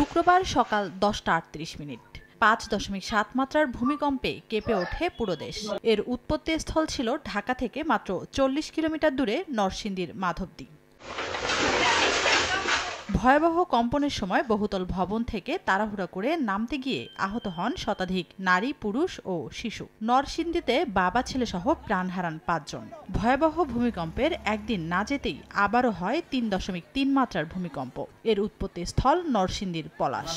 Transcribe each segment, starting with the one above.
শুক্রবার সকাল 10:38। 5.7 মাত্রার ভূমিকম্পে কেঁপে ওঠে পুরো দেশ। এর উৎপত্তিস্থল ছিল ঢাকা থেকে মাত্র 40 কিলোমিটার দূরে নরসিংদীর মাধবদী। ভয়াবহ কম্পনের সময় বহুতল ভবন থেকে তাড়াহুড়া করে নামতে গিয়ে আহত হন শতাধিক নারী, পুরুষ ও শিশু। নরসিংদীতে বাবা ছেলে সহ প্রাণ হারান 5 জন। ভয়াবহ ভূমিকম্পের একদিন না যেতেই আবারও হয় 3.3 মাত্রার ভূমিকম্প। এর উৎপত্তিস্থল নরসিংদীর পলাশ।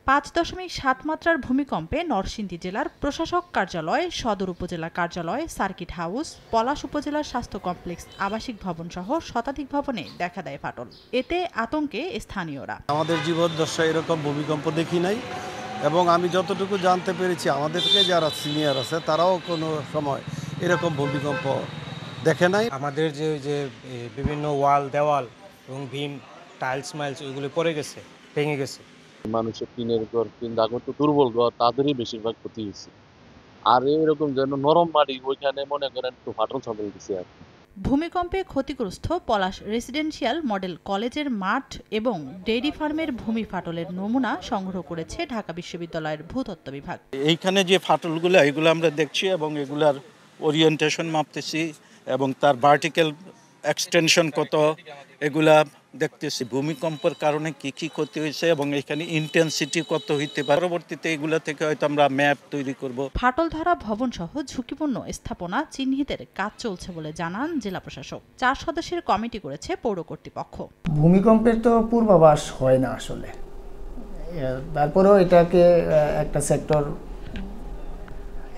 5.7 মাত্রার ভূমিকম্পে নরসিংদী জেলার প্রশাসক কার্যালয়, সদর উপজেলা কার্যালয়, সার্কিট হাউস, পলাশ উপজেলার স্বাস্থ্য কমপ্লেক্স, আবাসিক ভবন সহ শতাধিক ভবনে দেখা দেয় ফাটল। এতে আতঙ্কে স্থানীয়রা। আমাদের জীবদ্দশায় এরকম ভূমিকম্প দেখি নাই, এবং আমি যতটুকু জানতে পেরেছি আমাদের থেকে যারা সিনিয়র আছে তারাও কোনো সময় এরকম ভূমিকম্প দেখে নাই। আমাদের যে বিভিন্ন ওয়াল, দেওয়াল এবং ভীম, টাইলস মাইলস ওইগুলো পড়ে গেছে, ভেঙে গেছে। মানুষের টিনের ঘর, তো দুর্বল ঘর, তাদেরই বেশিরভাগ ক্ষতি হয়েছে। আর এরকম যেন নরম মাটি, ওইখানে মনে করেন একটু ফাটল ছাপল দিচ্ছে আর কি। ভূমিকম্পে ক্ষতিগ্রস্ত পলাশ রেসিডেন্সিয়াল মডেল কলেজের মাঠ এবং ডেইরি ফার্মের ভূমি ফাটলের নমুনা সংগ্রহ করেছে ঢাকা বিশ্ববিদ্যালয়ের ভূতত্ত্ব বিভাগ। এইখানে যে ফাটলগুলো এগুলো আমরা দেখছি এবং এগুলার ওরিয়েন্টেশন মাপতেছি এবং তার ভার্টিক্যাল এক্সটেনশন কত এগুলা দেখতেছি। ভূমিকম্পের কারণে কি কি ক্ষতি হয়েছে এবং এখানে ইন্টেন্সিটি কত হইতে পারে, পরবর্তীতে এগুলা থেকে হয়তো আমরা ম্যাপ তৈরি করব। ফাটল ধরা ভবন সহ ঝুঁকিপূর্ণ স্থাপনা চিহ্নিতের কাজ চলছে বলে জানান জেলা প্রশাসক। 4 সদস্যের কমিটি করেছে পৌর কর্তৃপক্ষ। ভূমিকম্পের তো পূর্বাভাস হয় না আসলে, তারপরেও এটাকে একটা সেক্টর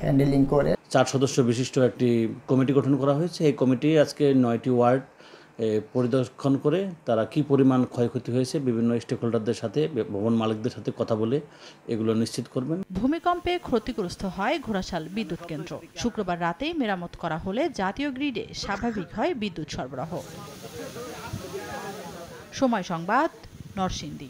হ্যান্ডেলিং করে 4 সদস্য বিশিষ্ট একটি কমিটি গঠন করা হয়েছে। এই কমিটি আজকে 9টি ওয়ার্ড পরিদর্শন করে তারা কি পরিমাণ ক্ষয়ক্ষতি হয়েছে বিভিন্ন স্টেক হোল্ডারদের সাথে, ভবন মালিকদের সাথে কথা বলে এগুলো নিশ্চিত করবেন। ভূমিকম্পে ক্ষতিগ্রস্ত হয় ঘোড়াশাল বিদ্যুৎ কেন্দ্র। শুক্রবার রাতেই মেরামত করা হলে জাতীয় গ্রিডে স্বাভাবিক হয় বিদ্যুৎ সরবরাহ। সময় সংবাদ, নরসিংদী।